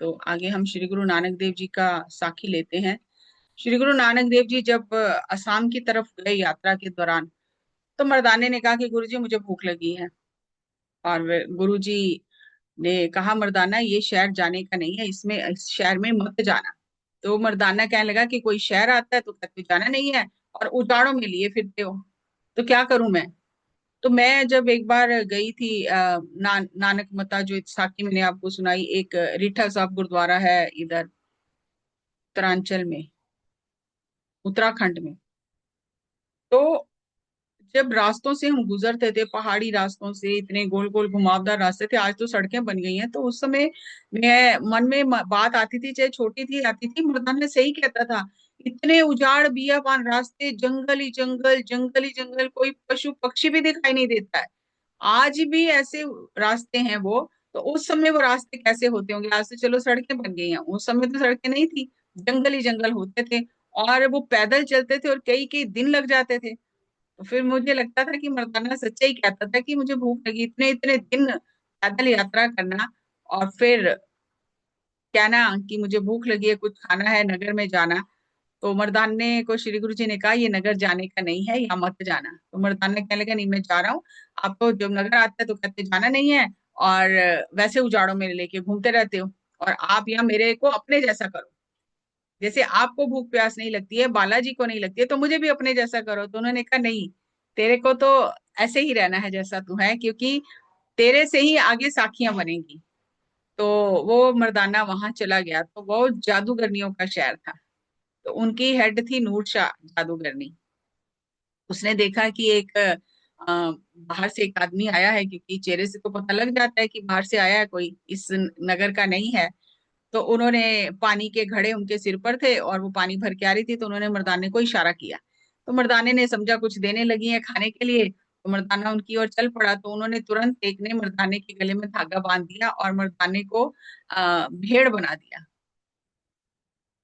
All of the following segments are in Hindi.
तो आगे हम श्री गुरु नानक देव जी का साखी लेते हैं। श्री गुरु नानक देव जी जब असम की तरफ गए यात्रा के दौरान, तो मर्दाने ने कहा कि गुरु जी मुझे भूख लगी है। और गुरु जी ने कहा, मर्दाना ये शहर जाने का नहीं है, इस शहर में मत जाना। तो मर्दाना कहने लगा कि कोई शहर आता है तो कहते जाना नहीं है, और उजाड़ों में लिए फिरते हो, तो क्या करूं मैं। तो मैं जब एक बार गई थी नानक मता, जो साखी मैंने आपको सुनाई, एक रीठा साहब गुरुद्वारा है इधर उत्तरांचल में, उत्तराखंड में। तो जब रास्तों से हम गुजरते थे, पहाड़ी रास्तों से, इतने गोल गोल घुमावदार रास्ते थे, आज तो सड़कें बन गई हैं, तो उस समय मैं मन में बात आती थी, चाहे छोटी थी आती थी, मर्दाना ने सही कहता था। इतने उजाड़ बियाबान रास्ते, जंगल ही जंगल, जंगल ही जंगल, कोई पशु पक्षी भी दिखाई नहीं देता है। आज भी ऐसे रास्ते हैं वो। तो उस समय वो रास्ते कैसे होते होंगे, आज से चलो सड़कें बन गई हैं, उस समय तो सड़कें नहीं थी, जंगल ही जंगल होते थे। और वो पैदल चलते थे और कई कई दिन लग जाते थे। तो फिर मुझे लगता था कि मर्दाना सच्चा ही कहता था कि मुझे भूख लगी, इतने इतने दिन पैदल यात्रा करना, और फिर कहना कि मुझे भूख लगी है, कुछ खाना है, नगर में जाना। तो मर्दाने को श्री गुरु जी ने कहा, ये नगर जाने का नहीं है, यहाँ मत जाना। तो मर्दाना कहने लगा, नहीं मैं जा रहा हूँ। आप तो जब नगर आता है तो कहते जाना नहीं है, और वैसे उजाड़ों में लेके घूमते रहते हो, और आप यहाँ मेरे को अपने जैसा करो। जैसे आपको भूख प्यास नहीं लगती है, बालाजी को नहीं लगती है, तो मुझे भी अपने जैसा करो। तो उन्होंने कहा, नहीं, तेरे को तो ऐसे ही रहना है जैसा तू है, क्योंकि तेरे से ही आगे साखियां बनेंगी। तो वो मर्दाना वहां चला गया, तो वो जादूगरनियों का शहर था। तो उनकी हेड थी नूर शाह जादूगरनी। उसने देखा कि एक बाहर से एक आदमी आया है, क्योंकि चेहरे से तो पता लग जाता है कि बाहर से आया है कोई, इस नगर का नहीं है। तो उन्होंने, पानी के घड़े उनके सिर पर थे और वो पानी भर के आ रही थी, तो उन्होंने मर्दाने को इशारा किया। तो मर्दाने ने समझा कुछ देने लगी है खाने के लिए, तो मर्दाना उनकी ओर चल पड़ा। तो उन्होंने तुरंत, एक ने मर्दाने के गले में धागा बांध दिया और मर्दाने को भेड़ बना दिया।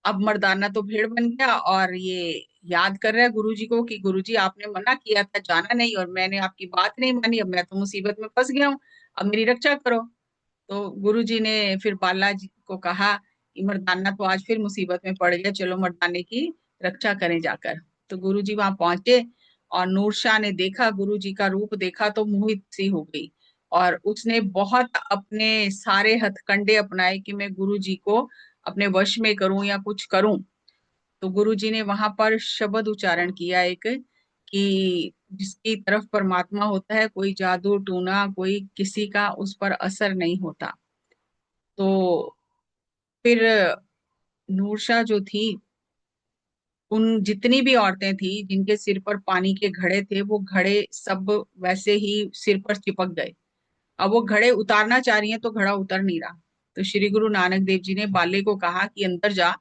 अब मर्दाना तो भेड़ बन गया, और ये याद कर रहा है गुरुजी को कि गुरुजी आपने मना किया था, जाना नहीं, और मैंने आपकी बात नहीं मानी, अब मैं तो मुसीबत में फंस गया हूँ, अब मेरी रक्षा करो। तो गुरुजी ने फिर बालाजी को कहा कि मर्दाना तो आज फिर मुसीबत में पड़ गया, चलो मर्दाने की रक्षा करें जाकर। तो गुरुजी वहां पहुंचे, और नूरशाह ने देखा, गुरुजी का रूप देखा तो मोहित सी हो गई, और उसने बहुत अपने सारे हथकंडे अपनाए कि मैं गुरुजी को अपने वश में करूं या कुछ करूं। तो गुरुजी ने वहां पर शब्द उच्चारण किया एक, कि जिसकी तरफ परमात्मा होता है, कोई जादू टूना, कोई किसी का उस पर असर नहीं होता। तो फिर नूरशाह जो थी, उन जितनी भी औरतें थी जिनके सिर पर पानी के घड़े थे, वो घड़े सब वैसे ही सिर पर चिपक गए। अब वो घड़े उतारना चाह रही हैं तो घड़ा उतर नहीं रहा। तो श्री गुरु नानक देव जी ने बाले को कहा कि अंदर जा,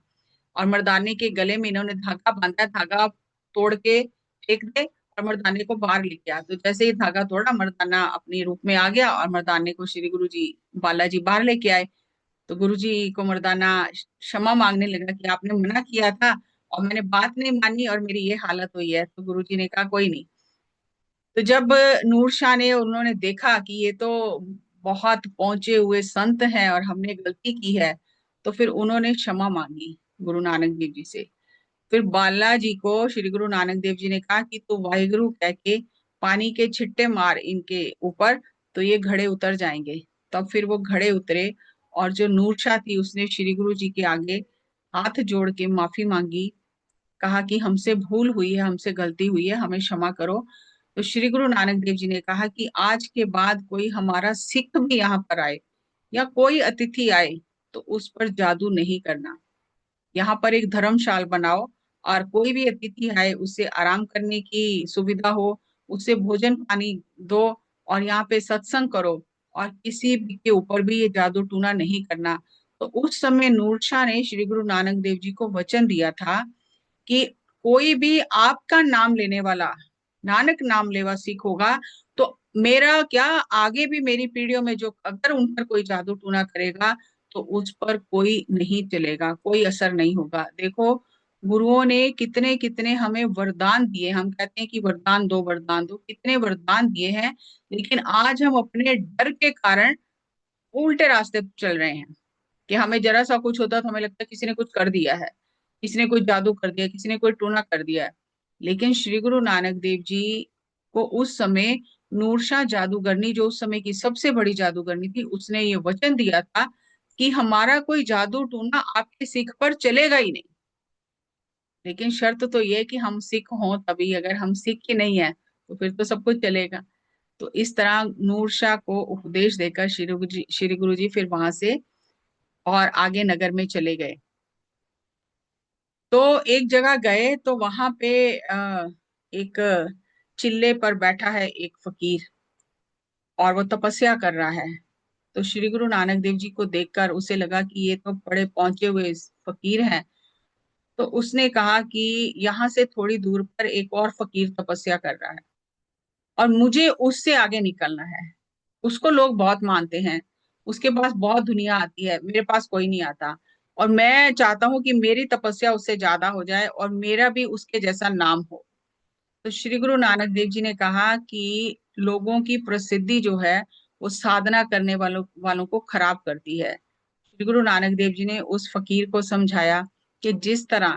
और मर्दाने के गले में इन्होंने धागा बांधा, धागा तोड़ के फेंक दे, और मर्दाने को बाहर लेके आ। तो जैसे ही धागा तोड़ा, मर्दाना अपने रूप में आ गया, और मर्दाने को श्री गुरु जी बालाजी बाहर लेके आए। तो गुरु जी को मर्दाना क्षमा मांगने लगा कि आपने मना किया था और मैंने बात नहीं मानी, और मेरी ये हालत हुई है। तो गुरु जी ने कहा, कोई नहीं। तो जब नूर शाह ने, उन्होंने देखा कि ये तो बहुत पहुंचे हुए संत हैं और हमने गलती की है, तो फिर उन्होंने क्षमा मांगी गुरु नानक देव जी से। फिर बालाजी को श्री गुरु नानक देव जी ने कहा कि तू वाहिगुरु कह के पानी के छिट्टे मार इनके ऊपर, तो ये घड़े उतर जाएंगे। तब फिर वो घड़े उतरे, और जो नूरशाह थी उसने श्री गुरु जी के आगे हाथ जोड़ के माफी मांगी, कहा कि हमसे भूल हुई है, हमसे गलती हुई है, हमें क्षमा करो। तो श्री गुरु नानक देव जी ने कहा कि आज के बाद कोई हमारा सिख भी यहाँ पर आए या कोई अतिथि आए, तो उस पर जादू नहीं करना। यहाँ पर एक धर्मशाल बनाओ, और कोई भी अतिथि आए उसे आराम करने की सुविधा हो, उसे भोजन पानी दो, और यहाँ पे सत्संग करो, और किसी भी के ऊपर भी ये जादू टूना नहीं करना। तो उस समय नूरशाह ने श्री गुरु नानक देव जी को वचन दिया था कि कोई भी आपका नाम लेने वाला, नानक नाम लेवा सिख होगा, तो मेरा क्या, आगे भी मेरी पीढ़ियों में जो अगर उन पर कोई जादू टूना करेगा, तो उस पर कोई नहीं चलेगा, कोई असर नहीं होगा। देखो, गुरुओं ने कितने कितने हमें वरदान दिए, हम कहते हैं कि वरदान दो, वरदान दो, कितने वरदान दिए हैं, लेकिन आज हम अपने डर के कारण उल्टे रास्ते पर चल रहे हैं। कि हमें जरा सा कुछ होता तो हमें लगता है किसी ने कुछ कर दिया है, किसी ने कोई जादू कर दिया, किसी ने कोई टूना कर दिया है। लेकिन श्री गुरु नानक देव जी को उस समय नूरशाह जादूगरनी, जो उस समय की सबसे बड़ी जादूगरनी थी, उसने ये वचन दिया था कि हमारा कोई जादू टूना आपके सिख पर चलेगा ही नहीं, लेकिन शर्त तो ये है कि हम सिख हों तभी, अगर हम सिख ही नहीं है तो फिर तो सब कुछ चलेगा। तो इस तरह नूरशाह को उपदेश देकर श्री गुरु जी फिर वहां से और आगे नगर में चले गए। तो एक जगह गए तो वहां पे एक चिल्ले पर बैठा है एक फकीर, और वो तपस्या कर रहा है। तो श्री गुरु नानक देव जी को देखकर उसे लगा कि ये तो बड़े पहुंचे हुए फकीर हैं। तो उसने कहा कि यहाँ से थोड़ी दूर पर एक और फकीर तपस्या कर रहा है, और मुझे उससे आगे निकलना है। उसको लोग बहुत मानते हैं, उसके पास बहुत दुनिया आती है, मेरे पास कोई नहीं आता, और मैं चाहता हूँ कि मेरी तपस्या उससे ज्यादा हो जाए और मेरा भी उसके जैसा नाम हो। तो श्री गुरु नानक देव जी ने कहा कि लोगों की प्रसिद्धि जो है वो साधना करने वालों वालों को खराब करती है। श्री गुरु नानक देव जी ने उस फकीर को समझाया कि जिस तरह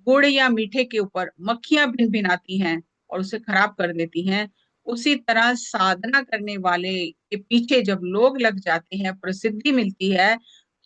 गुड़ या मीठे के ऊपर मक्खियां भिन भिन आती हैं और उसे खराब कर देती हैं, उसी तरह साधना करने वाले के पीछे जब लोग लग जाते हैं, प्रसिद्धि मिलती है,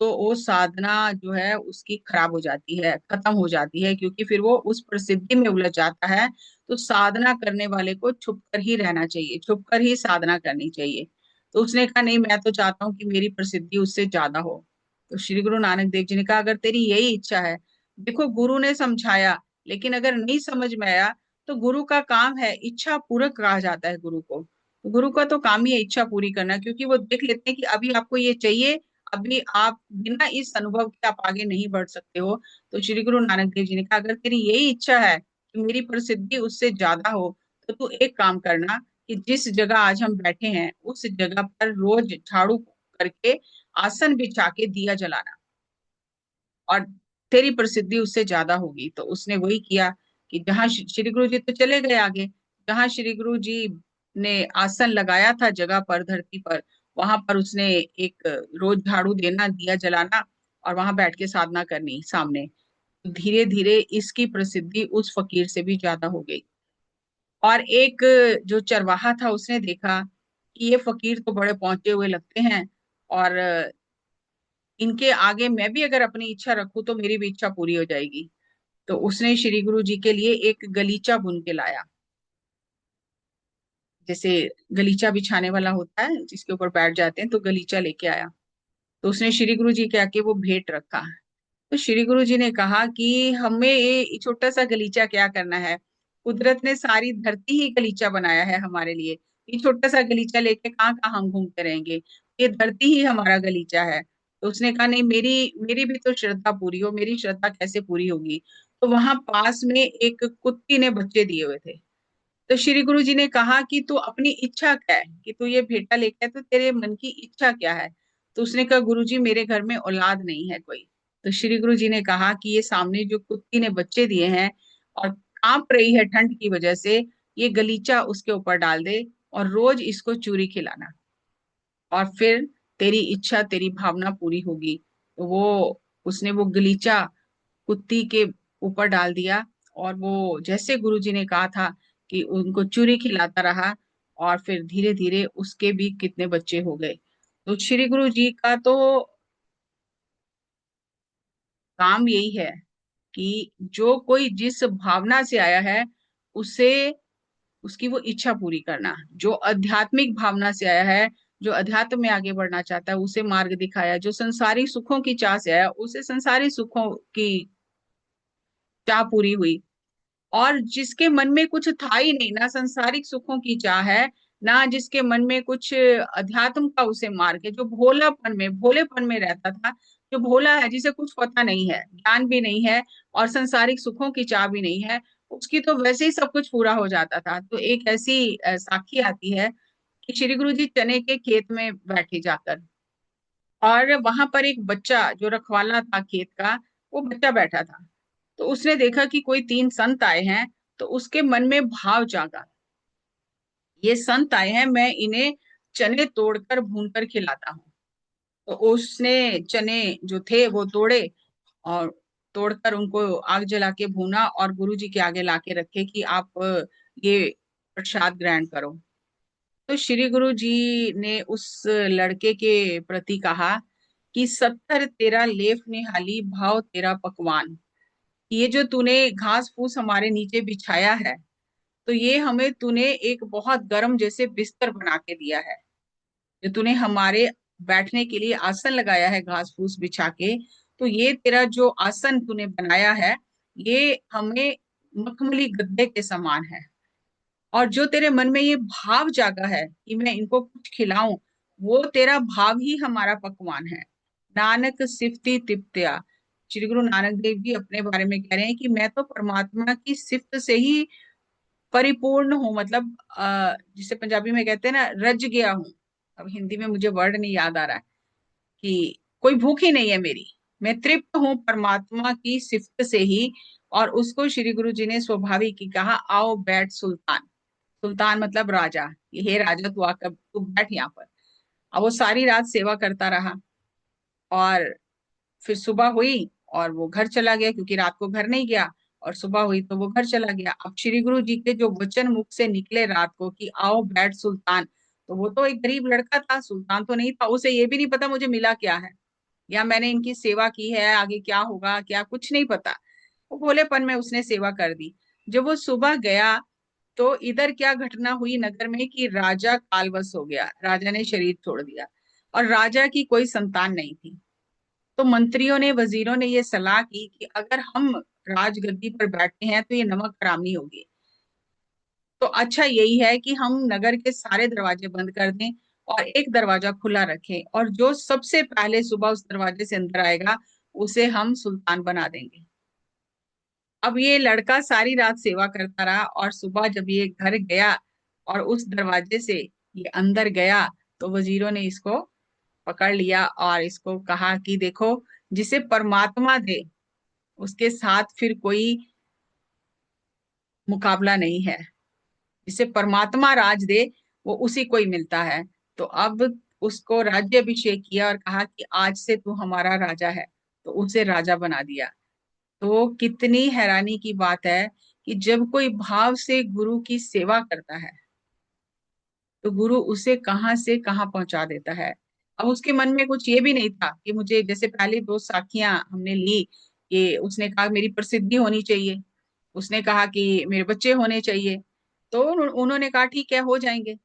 तो वो साधना जो है उसकी खराब हो जाती है, खत्म हो जाती है, क्योंकि फिर वो उस प्रसिद्धि में उलझ जाता है। तो साधना करने वाले को छुप कर ही रहना चाहिए, छुप कर ही साधना करनी चाहिए। तो उसने कहा नहीं, मैं तो चाहता हूँ कि मेरी प्रसिद्धि उससे ज्यादा हो। तो श्री गुरु नानक देव जी ने कहा अगर तेरी यही इच्छा है, देखो गुरु ने समझाया, लेकिन अगर नहीं समझ में आया तो गुरु का काम है, इच्छा पूरक कहा जाता है गुरु को। तो गुरु का तो काम ही है इच्छा पूरी करना, क्योंकि वो देख लेते हैं कि अभी आपको ये चाहिए, अभी आप बिना इस अनुभव के आप आगे नहीं बढ़ सकते हो। तो श्री गुरु नानक देव जी ने कहा अगर तेरी यही इच्छा है कि मेरी प्रसिद्धि उससे ज्यादा हो, तो तू एक काम करना कि जिस जगह आज हम बैठे हैं उस जगह पर रोज झाड़ू करके आसन बिछा के दिया जलाना, और तेरी प्रसिद्धि उससे ज्यादा होगी। तो उसने वही किया कि जहां श्री गुरु जी तो चले गए आगे, जहां श्री गुरु जी ने आसन लगाया था जगह पर, धरती पर, वहां पर उसने एक रोज झाड़ू देना, दिया जलाना, और वहां बैठ के साधना करनी सामने। धीरे धीरे इसकी प्रसिद्धि उस फकीर से भी ज्यादा हो गई। और एक जो चरवाहा था उसने देखा कि ये फकीर तो बड़े पहुंचे हुए लगते हैं, और इनके आगे मैं भी अगर अपनी इच्छा रखूं तो मेरी भी इच्छा पूरी हो जाएगी। तो उसने श्री गुरु जी के लिए एक गलीचा बुन के लाया, जैसे गलीचा बिछाने वाला होता है जिसके ऊपर बैठ जाते हैं, तो गलीचा लेके आया। तो उसने श्री गुरु जी के आके वो भेंट रखा। तो श्री गुरु जी ने कहा कि हमें ये छोटा सा गलीचा क्या करना है, कुदरत ने सारी धरती ही गलीचा बनाया है हमारे लिए, ये छोटा सा गलीचा लेके कहाँ कहाँ हम घूमते रहेंगे, ये धरती ही हमारा गलीचा है। तो उसने कहा नहीं, मेरी मेरी भी तो श्रद्धा पूरी हो, मेरी श्रद्धा कैसे पूरी होगी। तो वहां पास में एक कुत्ती ने बच्चे दिए हुए थे। तो श्री गुरु जी ने कहा कि तू अपनी इच्छा क्या है, कि तू ये भेंटा लेके आया, तो तेरे मन की इच्छा क्या है। तो उसने कहा गुरु जी मेरे घर में औलाद नहीं है कोई। तो श्री गुरु जी ने कहा कि ये सामने जो कुत्ती ने बच्चे दिए हैं और कांप रही है ठंड की वजह से, ये गलीचा उसके ऊपर डाल दे और रोज इसको चूरी खिलाना, और फिर तेरी इच्छा, तेरी भावना पूरी होगी। तो वो उसने वो गलीचा कुत्ती के ऊपर डाल दिया, और वो जैसे गुरुजी ने कहा था कि उनको चूरी खिलाता रहा, और फिर धीरे धीरे उसके भी कितने बच्चे हो गए। तो श्री गुरु जी का तो काम यही है कि जो कोई जिस भावना से आया है उसे, उसकी वो इच्छा पूरी करना। जो आध्यात्मिक भावना से आया है, जो अध्यात्म में आगे बढ़ना चाहता है, उसे मार्ग दिखाया। जो संसारी सुखों की चाह से आया, उसे संसारी सुखों की चाह पूरी हुई। और जिसके मन में कुछ था ही नहीं, ना संसारिक सुखों की चाह है, ना जिसके मन में कुछ अध्यात्म का उसे मार्ग है, जो भोलापन में, भोलेपन में रहता था, जो भोला है, जिसे कुछ पता नहीं है, ज्ञान भी नहीं है और संसारिक सुखों की चाह भी नहीं है, उसकी तो वैसे ही सब कुछ पूरा हो जाता था। तो एक ऐसी साखी आती है कि श्री गुरु जी चने के खेत में बैठे जाकर, और वहां पर एक बच्चा जो रखवाला था खेत का, वो बच्चा बैठा था। तो उसने देखा कि कोई तीन संत आए हैं। तो उसके मन में भाव जागा, ये संत आए हैं, मैं इन्हें चने तोड़कर भून कर खिलाता हूँ। तो उसने चने जो थे वो तोड़े, और तोड़कर उनको आग जला के भूना और गुरु जी के आगे लाके रखे कि आप ये प्रसाद ग्रहण करो। तो श्री गुरु जी ने उस लड़के के प्रति कहा कि 70 तेरा लेफ निहाली भाव तेरा पकवान। ये जो तूने घास फूस हमारे नीचे बिछाया है, तो ये हमें तूने एक बहुत गर्म जैसे बिस्तर बना के दिया है। जो तूने हमारे बैठने के लिए आसन लगाया है घास फूस बिछा के, तो ये तेरा जो आसन तूने बनाया है, ये हमें मखमली गद्दे के समान है। और जो तेरे मन में ये भाव जागा है कि मैं इनको कुछ खिलाऊं, वो तेरा भाव ही हमारा पकवान है। नानक सिफती तिप्त्या। श्री गुरु नानक देव जी अपने बारे में कह रहे हैं कि मैं तो परमात्मा की सिफ्त से ही परिपूर्ण हूँ, मतलब जिसे पंजाबी में कहते हैं ना, रज गया हूँ। अब हिंदी में मुझे वर्ड नहीं याद आ रहा है कि कोई भूख ही नहीं है मेरी, मैं तृप्त हूँ परमात्मा की सिफ्त से ही। और उसको श्री गुरु जी ने स्वाभाविक ही कहा, आओ बैठ सुल्तान। सुल्तान मतलब राजा, कि हे राजा तू आकर तू बैठ यहाँ पर। अब वो सारी रात सेवा करता रहा, और फिर सुबह हुई और वो घर चला गया, क्योंकि रात को घर नहीं गया। और सुबह हुई तो वो घर चला गया। अब श्री गुरु जी के जो वचन मुख से निकले रात को कि आओ बैठ सुल्तान, तो वो तो एक गरीब लड़का था, सुल्तान तो नहीं था। उसे ये भी नहीं पता मुझे मिला क्या है, या मैंने इनकी सेवा की है, आगे क्या होगा क्या, कुछ नहीं पता। वो भोलेपन में उसने सेवा कर दी। जब वो सुबह गया, तो इधर क्या घटना हुई नगर में कि राजा कालवश हो गया, राजा ने शरीर छोड़ दिया, और राजा की कोई संतान नहीं थी। तो मंत्रियों ने, वजीरों ने ये सलाह की कि अगर हम राजगद्दी पर बैठे हैं तो ये नमक हरामी होगी। तो अच्छा यही है कि हम नगर के सारे दरवाजे बंद कर दें और एक दरवाजा खुला रखें, और जो सबसे पहले सुबह उस दरवाजे से अंदर आएगा, उसे हम सुल्तान बना देंगे। अब ये लड़का सारी रात सेवा करता रहा, और सुबह जब ये घर गया और उस दरवाजे से ये अंदर गया, तो वजीरों ने इसको पकड़ लिया और इसको कहा कि देखो, जिसे परमात्मा दे उसके साथ फिर कोई मुकाबला नहीं है। जिसे परमात्मा राज दे वो उसी को ही मिलता है। तो अब उसको राज्य अभिषेक किया और कहा कि आज से तू हमारा राजा है। तो उसे राजा बना दिया। तो कितनी हैरानी की बात है कि जब कोई भाव से गुरु की सेवा करता है, तो गुरु उसे कहाँ से कहाँ पहुंचा देता है। अब उसके मन में कुछ ये भी नहीं था कि मुझे, जैसे पहले दो साखियां हमने ली, कि उसने कहा मेरी प्रसिद्धि होनी चाहिए, उसने कहा कि मेरे बच्चे होने चाहिए। तो उन्होंने कहा ठीक है, हो जाएंगे।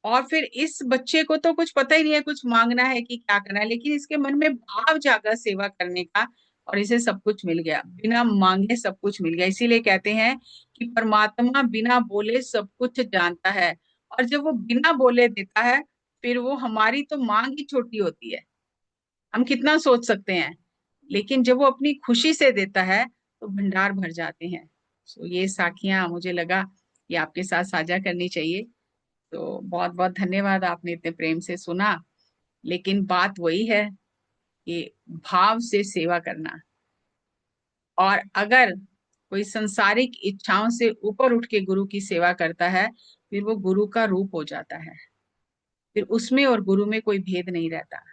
और फिर इस बच्चे को तो कुछ पता ही नहीं है कुछ मांगना है कि क्या करना है, लेकिन इसके मन में भाव जागा सेवा करने का, और इसे सब कुछ मिल गया, बिना मांगे सब कुछ मिल गया। इसीलिए कहते हैं कि परमात्मा बिना बोले सब कुछ जानता है, और जब वो बिना बोले देता है, फिर वो, हमारी तो मांग ही छोटी होती है, हम कितना सोच सकते हैं, लेकिन जब वो अपनी खुशी से देता है तो भंडार भर जाते हैं। सो ये साखियां मुझे लगा कि आपके साथ साझा करनी चाहिए। तो बहुत बहुत धन्यवाद, आपने इतने प्रेम से सुना। लेकिन बात वही है कि भाव से सेवा करना, और अगर कोई संसारिक इच्छाओं से ऊपर उठ के गुरु की सेवा करता है, फिर वो गुरु का रूप हो जाता है। फिर उसमें और गुरु में कोई भेद नहीं रहता।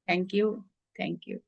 Thank you. Thank you.